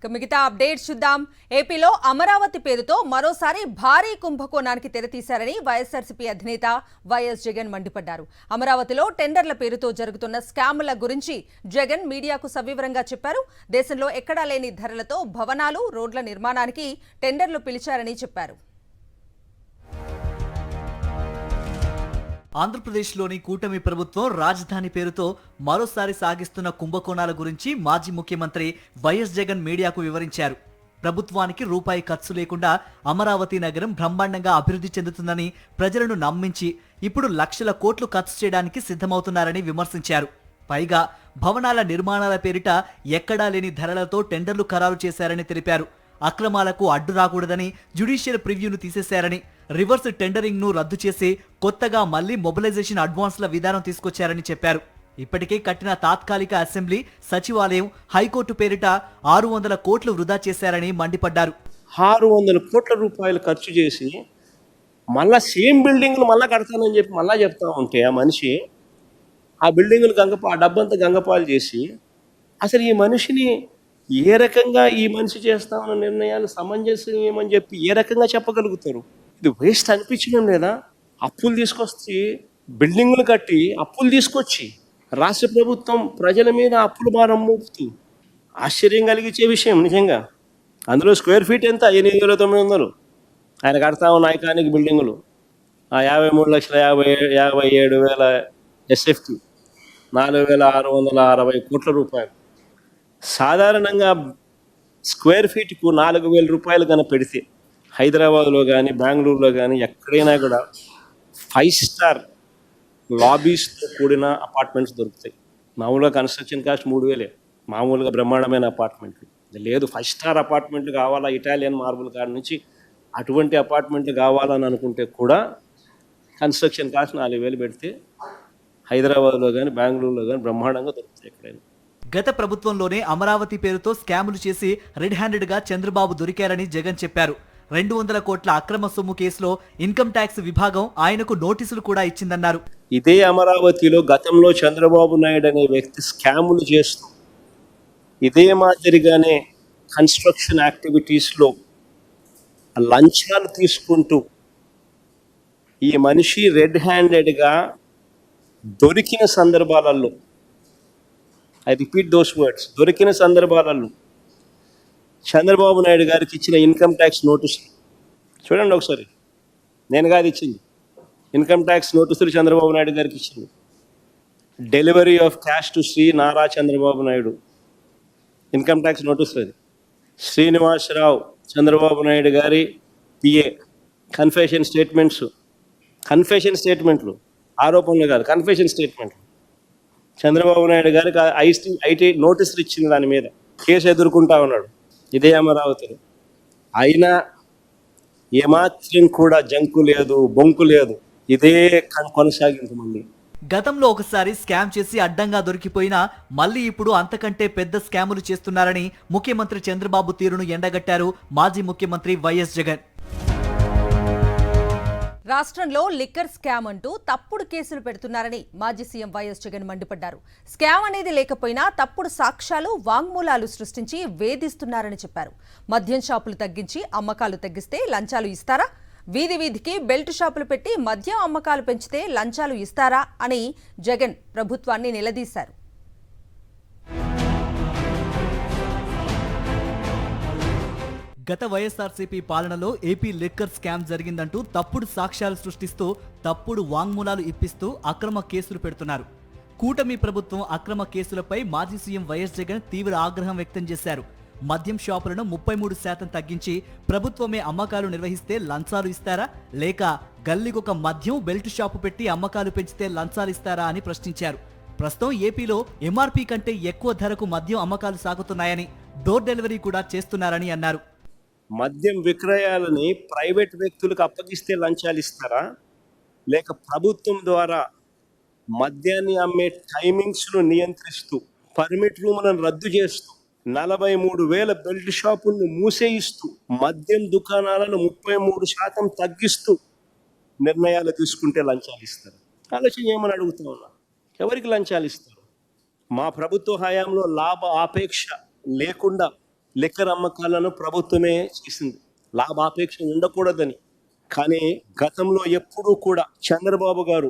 మిగతా అప్డేట్స్ చూద్దాం. ఏపీలో అమరావతి పేరుతో మరోసారి భారీ కుంభకోణానికి తెరతీశారని వైఎస్ఆర్సీపీ అధినేత వైఎస్ జగన్ మండిపడ్డారు. అమరావతిలో టెండర్ల పేరుతో జరుగుతున్న స్కామ్ల గురించి జగన్ మీడియాకు సవివరంగా చెప్పారు. దేశంలో ఎక్కడా లేని ధరలతో భవనాలు, రోడ్ల నిర్మాణానికి టెండర్లు పిలిచారని చెప్పారు. ఆంధ్రప్రదేశ్లోని కూటమి ప్రభుత్వం రాజధాని పేరుతో మరోసారి సాగిస్తున్న కుంభకోణాల గురించి మాజీ ముఖ్యమంత్రి వైఎస్ జగన్ మీడియాకు వివరించారు. ప్రభుత్వానికి రూపాయి ఖర్చు లేకుండా అమరావతి నగరం బ్రహ్మాండంగా అభివృద్ధి చెందుతుందని ప్రజలను నమ్మించి ఇప్పుడు లక్షల కోట్లు ఖర్చు చేయడానికి సిద్ధమవుతున్నారని విమర్శించారు. పైగా భవనాల నిర్మాణాల పేరిట ఎక్కడా లేని ధరలతో టెండర్లు ఖరారు చేశారని తెలిపారు. అక్రమాలకు అడ్డు రాకూడదని జ్యుడిషియల్ ప్రివ్యూను తీసేశారని, రివర్స్ టెండరింగ్ ను రద్దు చేసి కొత్తగా మళ్లీ మొబిలైజేషన్ అడ్వాన్స్ల విధానం తీసుకొచ్చారని చెప్పారు. ఇప్పటికే కట్టిన తాత్కాలిక అసెంబ్లీ, సచివాలయం, హైకోర్టు పేరిట 600 కోట్లు వృధా చేశారని మండిపడ్డారు. 600 కోట్ల రూపాయలు ఖర్చు చేసి మళ్ళా సేమ్ బిల్డింగ్లు మళ్ళీ కడతానని చెప్పి మళ్ళీ చెప్తా ఉంటే ఆ మనిషి ఆ బిల్డింగ్లు ఆ డబ్బంతా గంగపాలు చేసి అసలు ఈ మనిషిని ఏ రకంగా ఈ మనిషి చేస్తామన్న నిర్ణయాలు సమంజసమని చెప్పి ఏ రకంగా చెప్పగలుగుతారు? ఇది వేస్ట్ అనిపించడం లేదా? అప్పులు తీసుకొచ్చి బిల్డింగులు కట్టి అప్పులు తీసుకొచ్చి రాష్ట్ర ప్రభుత్వం ప్రజల మీద అప్పుల భారం మోపుతూ ఆశ్చర్యం కలిగించే విషయం నిజంగా. అందులో స్క్వేర్ ఫీట్ ఎంత? 8,900. ఆయన కడతా ఉన్న ఐకానిక్ బిల్డింగులు 53,57,000 ఎస్ఎఫ్టీ, 4,660 కోట్ల రూపాయలు. సాధారణంగా స్క్వేర్ ఫీట్కు 4,000 రూపాయలు కన్నా పెడితే హైదరాబాద్లో కానీ బెంగళూరులో కానీ ఎక్కడైనా కూడా 5 స్టార్ లాబీస్తో కూడిన అపార్ట్మెంట్స్ దొరుకుతాయి. మామూలుగా కన్స్ట్రక్షన్ కాస్ట్ 3,000, మామూలుగా బ్రహ్మాండమైన అపార్ట్మెంట్లు. లేదు 5 స్టార్ అపార్ట్మెంట్లు కావాలా, ఇటాలియన్ మార్బుల్ కాడ నుంచి అటువంటి అపార్ట్మెంట్లు కావాలని అనుకుంటే కూడా కన్స్ట్రక్షన్ కాస్ట్ 4,000 పెడితే హైదరాబాద్లో కానీ బెంగళూరులో కానీ బ్రహ్మాండంగా దొరుకుతాయి ఎక్కడైనా. గత ప్రభుత్వంలోనే అమరావతి పేరుతో స్కాములు చేసి రెడ్ హ్యాండెడ్ గా చంద్రబాబు దొరికారని జగన్ చెప్పారు. 200 కోట్ల అక్రమ సొమ్ము కేసులో ఇన్కమ్ ట్యాక్స్ విభాగం ఆయనకు నోటీసులు కూడా ఇచ్చిందన్నారు. ఇదే అమరావతిలో గతంలో చంద్రబాబు నాయుడు అనే వ్యక్తి స్కాములు చేస్తూ ఇదే మాదిరిగానే కన్స్ట్రక్షన్ యాక్టివిటీస్లో లంచాలు తీసుకుంటూ ఈ మనిషి రెడ్ హ్యాండెడ్గా దొరికిన సందర్భాలలో, ఐ రిపీట్ దోస్ వర్డ్స్, దొరికిన సందర్భాలలో చంద్రబాబు నాయుడు గారికి ఇచ్చిన ఇన్కమ్ ట్యాక్స్ నోటీసులు చూడండి ఒకసారి. నేను కాదు ఇచ్చింది, ఇన్కమ్ ట్యాక్స్ నోటీసులు చంద్రబాబు నాయుడు గారికి ఇచ్చింది. Delivery of cash to Shri Nara Chandrababu Naidu income tax నోటీసులు. అది శ్రీనివాసరావు చంద్రబాబు నాయుడు గారి పిఏ కన్ఫెషన్ స్టేట్మెంట్లు, ఆరోపణలు కాదు, కన్ఫెషన్ స్టేట్మెంట్లు. చంద్రబాబు నాయుడు గారికి ఐటీ నోటీసులు ఇచ్చింది, దాని మీద కేసు ఎదుర్కొంటా ఉన్నాడు ఇదే అమరావతిలో. అయినా ఏమాత్రం కూడా జంకు లేదు, బొంకు లేదు, ఇదే కొనసాగింపు. మళ్ళీ గతంలో ఒకసారి స్కామ్ చేసి అడ్డంగా దొరికిపోయినా మళ్ళీ ఇప్పుడు అంతకంటే పెద్ద స్కాములు చేస్తున్నారని ముఖ్యమంత్రి చంద్రబాబు తీరును ఎండగట్టారు మాజీ ముఖ్యమంత్రి వైఎస్ జగన్. రాష్ట్రంలో లిక్కర్ స్కామ్ అంటూ తప్పుడు కేసులు పెడుతున్నారని మాజీ సీఎం వైఎస్ జగన్ మండిపడ్డారు. స్కామ్ అనేది లేకపోయినా తప్పుడు సాక్ష్యాలు, వాంగ్మూలాలు సృష్టించి వేధిస్తున్నారని చెప్పారు. మద్యం షాపులు తగ్గించి అమ్మకాలు తగ్గిస్తే లంచాలు ఇస్తారా? వీధి వీధికి బెల్ట్ షాపులు పెట్టి మద్యం అమ్మకాలు పెంచితే లంచాలు ఇస్తారా అని జగన్ ప్రభుత్వాన్ని నిలదీశారు. గత వైఎస్ఆర్సీపీ పాలనలో ఏపీ లిక్కర్ స్కామ్ జరిగిందంటూ తప్పుడు సాక్ష్యాలు సృష్టిస్తూ తప్పుడు వాంగ్మూలాలు ఇప్పిస్తూ అక్రమ కేసులు పెడుతున్నారు. కూటమి ప్రభుత్వం అక్రమ కేసులపై మాజీ సీఎం వైఎస్ జగన్ తీవ్ర ఆగ్రహం వ్యక్తం చేశారు. మద్యం షాపులను 33% తగ్గించి ప్రభుత్వమే అమ్మకాలు నిర్వహిస్తే లంచాలు ఇస్తారా, లేక గల్లీకొక మద్యం బెల్ట్ షాపు పెట్టి అమ్మకాలు పెంచితే లంచాలు ఇస్తారా అని ప్రశ్నించారు. ప్రస్తుతం ఏపీలో ఎంఆర్పీ కంటే ఎక్కువ ధరకు మద్యం అమ్మకాలు సాగుతున్నాయని, డోర్ డెలివరీ కూడా చేస్తున్నారని అన్నారు. మద్యం విక్రయాలని ప్రైవేట్ వ్యక్తులకు అప్పగిస్తే లంచాలు ఇస్తారా, లేక ప్రభుత్వం ద్వారా మద్యాన్ని అమ్మే టైమింగ్స్ను నియంత్రిస్తూ పర్మిట్ రూములను రద్దు చేస్తూ 43,000 బెల్ట్ షాపులను మూసేయిస్తూ మద్యం దుకాణాలను 33% తగ్గిస్తూ నిర్ణయాలు తీసుకుంటే లంచాలు ఇస్తారు? ఆలోచన ఏమని అడుగుతా ఉన్నా. ఎవరికి లంచాలు ఇస్తారు? మా ప్రభుత్వ హయాంలో లాభ ఆపేక్ష లేకుండా లిక్కర్ అమ్మకాలను ప్రభుత్వమే చేసింది, లాభాపేక్ష ఉండకూడదని. కానీ గతంలో ఎప్పుడూ కూడా చంద్రబాబు గారు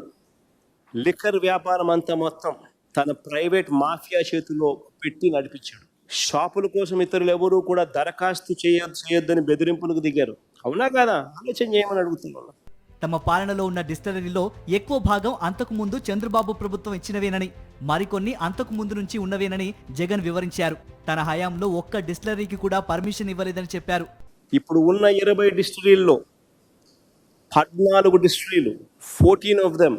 లిక్కర్ వ్యాపారం అంతా మొత్తం తన ప్రైవేట్ మాఫియా చేతిలో పెట్టి నడిపించాడు. షాపుల కోసం ఇతరులు ఎవరూ కూడా దరఖాస్తు చేయొద్దని బెదిరింపులకు దిగారు. అవునా కాదా? ఆలోచన చేయమని అడుగుతున్నాను. తమ పాలనలో ఉన్న డిస్టిలరీలో ఎక్కువ భాగం అంతకు ముందు చంద్రబాబు ప్రభుత్వం ఇచ్చినవేనని, మరికొన్ని అంతకు ముందు నుంచి ఉన్నవేనని జగన్ వివరించారు. తన హయాంలో ఒక్క డిస్టిలరీకి కూడా పర్మిషన్ ఇవ్వలేదని చెప్పారు. ఇప్పుడు ఉన్న 20 డిస్టిలరీల్లో 14 డిస్టిలరీలు, 14 of them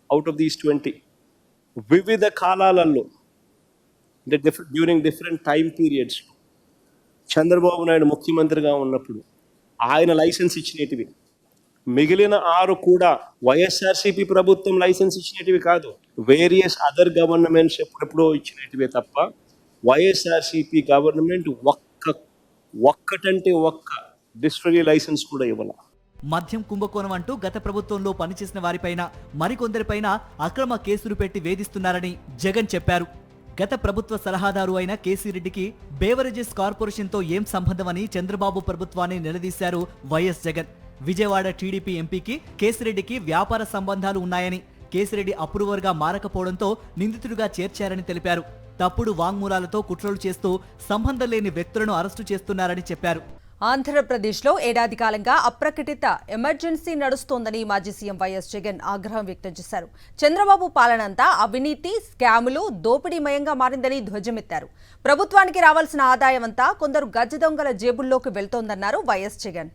out of these 20 వివిధ కాలాలలో, అంటే during different time periods, Chandrababu Naidu ముఖ్యమంత్రిగా ఉన్నప్పుడు ఆయన లైసెన్స్ ఇచ్చినటివి. మిగిలిన 6 కూడా వైఎస్ఆర్సీపీ ప్రభుత్వం లైసెన్స్ ఇచ్చినటివి కాదు, వేరియస్ అదర్ గవర్నమెంట్స్ ఎప్పుడెప్పుడో ఇచ్చినటివే తప్ప వైఎస్ఆర్సీపీ గవర్నమెంట్ ఒక్కటంటే ఒక్క డిస్టిలరీ లైసెన్స్ కూడా ఇవ్వాలి. మద్యం కుంభకోణం అంటూ గత ప్రభుత్వంలో పనిచేసిన వారిపైన మరికొందరిపైన అక్రమ కేసులు పెట్టి వేధిస్తున్నారని జగన్ చెప్పారు. గత ప్రభుత్వ సలహాదారు అయిన కేసీరెడ్డికి బేవరేజెస్ కార్పొరేషన్తో ఏం సంబంధమని చంద్రబాబు ప్రభుత్వాన్ని నిలదీశారు వైఎస్ జగన్. విజయవాడ టీడీపీ ఎంపీకి కేసిరెడ్డికి వ్యాపార సంబంధాలు ఉన్నాయని, కేసిరెడ్డి అప్రూవర్గా మారకపోవడంతో నిందితుడిగా చేర్చారని తెలిపారు. తప్పుడు వాంగ్మూలాలతో కుట్రలు చేస్తూ సంబంధం లేని వ్యక్తులను అరెస్టు చేస్తున్నారని చెప్పారు. ఆంధ్రప్రదేశ్లో ఏడాది కాలంగా అప్రకటిత ఎమర్జెన్సీ నడుస్తోందని మాజీ సీఎం వైఎస్ జగన్ ఆగ్రహం వ్యక్తం చేశారు. చంద్రబాబు పాలనంతా అవినీతి, స్కాములు, దోపిడీమయంగా మారిందని ధ్వజమెత్తారు. ప్రభుత్వానికి రావాల్సిన ఆదాయం అంతా కొందరు గజ్జ దొంగల జేబుల్లోకి వెళ్తోందన్నారు వైఎస్ జగన్.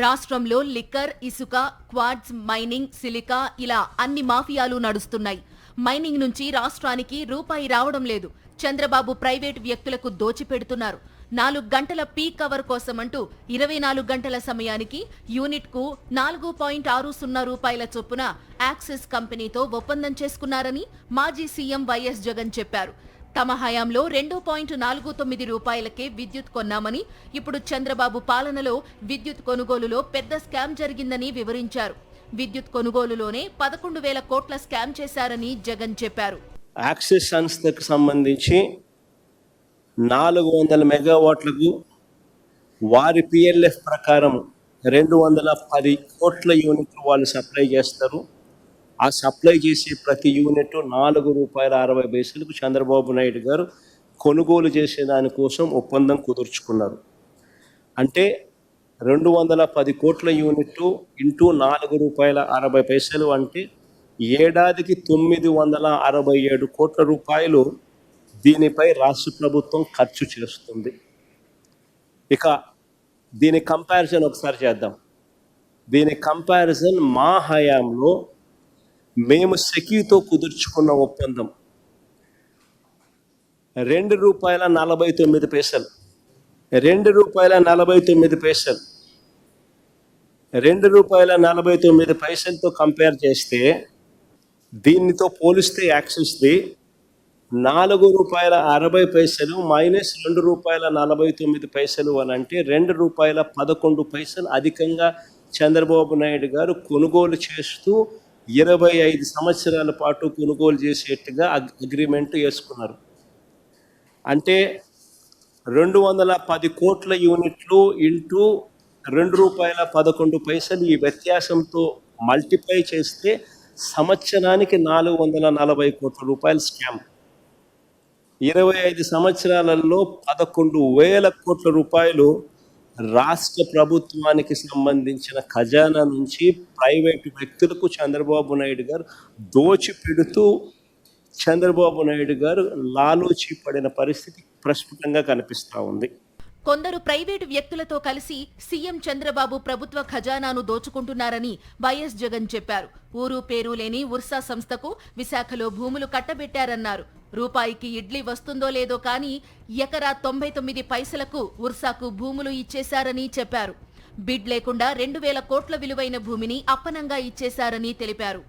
రాష్ట్రంలో లిక్కర్, ఇసుక, క్వార్ట్జ్, మైనింగ్, సిలికా ఇలా అన్ని మాఫియాలు నడుస్తున్నాయి. మైనింగ్ నుంచి రాష్ట్రానికి రూపాయి రావడం లేదు. చంద్రబాబు ప్రైవేటు వ్యక్తులకు దోచిపెడుతున్నారు. 4 గంటల పీక్ అవర్ కోసమంటూ 24 గంటల సమయానికి యూనిట్కు 4.60 రూపాయల చొప్పున యాక్సిస్ కంపెనీతో ఒప్పందం చేసుకున్నారని మాజీ సీఎం వైఎస్ జగన్ చెప్పారు. తమ హయాంలో 2.49 రూపాయలకే విద్యుత్ కొన్నామని, ఇప్పుడు చంద్రబాబు పాలనలో విద్యుత్ కొనుగోలులో పెద్ద స్కామ్ జరిగిందని వివరించారు. విద్యుత్ కొనుగోలులోనే 11,000 కోట్ల స్కామ్ చేశారని జగన్ చెప్పారు. యాక్సిస్ సంస్థకు సంబంధించి 400 మెగావాట్లకు వారి పిఎల్ఎఫ్ ప్రకారం 210 కోట్ల యూనిట్లు వాళ్ళు సప్లై చేస్తారు. ఆ సప్లై చేసే ప్రతి యూనిట్ ₹4.60 చంద్రబాబు నాయుడు గారు కొనుగోలు చేసే దానికోసం ఒప్పందం కుదుర్చుకున్నారు. అంటే 210 కోట్ల యూనిట్లు ఇంటూ ₹4.60 అంటే ఏడాదికి 967 కోట్ల రూపాయలు దీనిపై రాష్ట్ర ప్రభుత్వం ఖర్చు చేస్తుంది. ఇక దీని కంపారిజన్ ఒకసారి చేద్దాం. దీని కంపారిజన్ మా హయాంలో మేము సెకీతో కుదుర్చుకున్న ఒప్పందం ₹2.49, ₹2.49తో కంపేర్ చేస్తే, దీనితో పోలిస్తే యాక్సిస్ది ₹4.60 మైనస్ ₹2.49 అని అంటే ₹2.11 అధికంగా చంద్రబాబు నాయుడు గారు కొనుగోలు చేస్తూ 25 సంవత్సరాల పాటు కొనుగోలు చేసేట్టుగా అగ్రిమెంట్ వేసుకున్నారు. అంటే 210 కోట్ల యూనిట్లు ఇంటూ ₹2.11 ఈ వ్యత్యాసంతో మల్టిప్లై చేస్తే సంవత్సరానికి 440 కోట్ల రూపాయల స్కామ్. 25 సంవత్సరాలలో 11,000 కోట్ల రూపాయలు రాష్ట్ర ప్రభుత్వానికి సంబంధించిన ఖజానా నుంచి ప్రైవేటు వ్యక్తులకు చంద్రబాబు నాయుడు గారు దోచిపెడుతూ చంద్రబాబు నాయుడు గారు లాలూచి పడిన పరిస్థితి ప్రస్ఫుటంగా కనిపిస్తూ ఉంది. కొందరు ప్రైవేటు వ్యక్తులతో కలిసి సీఎం చంద్రబాబు ప్రభుత్వ ఖజానాను దోచుకుంటున్నారని వైఎస్ జగన్ చెప్పారు. ఊరు పేరు లేని ఉర్సా సంస్థకు విశాఖలో భూములు కట్టబెట్టారన్నారు. రూపాయికి ఇడ్లీ వస్తుందో లేదో కానీ ఎకరా 99 పైసలకు ఉర్సాకు భూములు ఇచ్చేశారని చెప్పారు. బిడ్ లేకుండా 2,000 కోట్ల విలువైన భూమిని అప్పనంగా ఇచ్చేశారని తెలిపారు.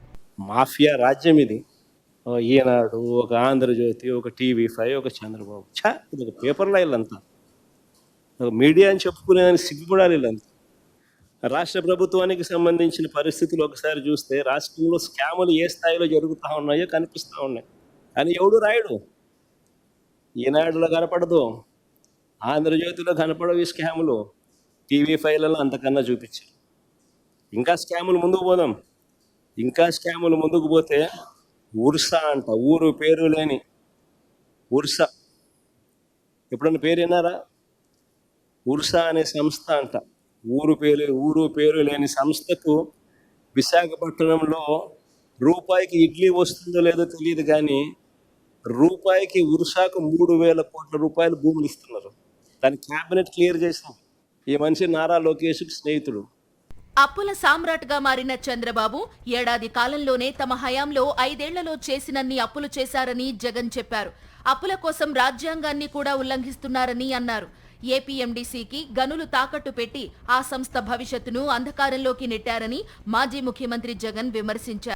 మాఫియా రాజ్యం ఇది. ఈనాడు, ఒక ఆంధ్రజ్యోతి, ఒక TV5, ఒక చంద్రబాబు, ఇది ఒక పేపర్లో వీళ్ళంతా మీడియా అని చెప్పుకునేదానికి సిగ్గుపడాలి వీళ్ళంతా. రాష్ట్ర ప్రభుత్వానికి సంబంధించిన పరిస్థితులు ఒకసారి చూస్తే రాష్ట్రంలో స్కాములు ఏ స్థాయిలో జరుగుతూ ఉన్నాయో కనిపిస్తూ ఉన్నాయి. కానీ ఎవడు రాయడు. ఈనాడులో కనపడదు, ఆంధ్రజ్యోతిలో కనపడవు ఈ స్కాములు. టీవీ ఫైళ్ళలో అంతకన్నా చూపించారు. ఇంకా స్కాములు ముందుకు పోదాం. ఇంకా స్కాములు ముందుకు పోతే ఉర్సా అంట, ఊరు పేరు లేని ఉర్సా. ఎప్పుడన్నా పేరు విన్నారా? ఉర్సా అనే సంస్థ అంట, ఊరు పేరు లేని సంస్థకు విశాఖపట్నంలో రూపాయికి ఇడ్లీ వస్తుందో లేదో తెలియదు, కానీ రూపాయికి ఉర్సాకు 3,000 కోట్ల రూపాయలు భూములు ఇస్తున్నారు. దాని క్యాబినెట్ క్లియర్ చేసాం. ఈ మనిషి నారా లోకేష్కి స్నేహితుడు. అప్పుల సామ్రాట్గా మారిన చంద్రబాబు ఏడాది కాలంలోనే తమ హయాంలో 5 ఏళ్లలో చేసినన్ని అప్పులు చేశారని జగన్ చెప్పారు. అప్పుల కోసం రాజ్యాంగాన్ని కూడా ఉల్లంఘిస్తున్నారని అన్నారు. ఏపీఎండీసీకి గనులు తాకట్టు పెట్టి ఆ సంస్థ భవిష్యత్తును అంధకారంలోకి నెట్టారని మాజీ ముఖ్యమంత్రి జగన్ విమర్శించారు.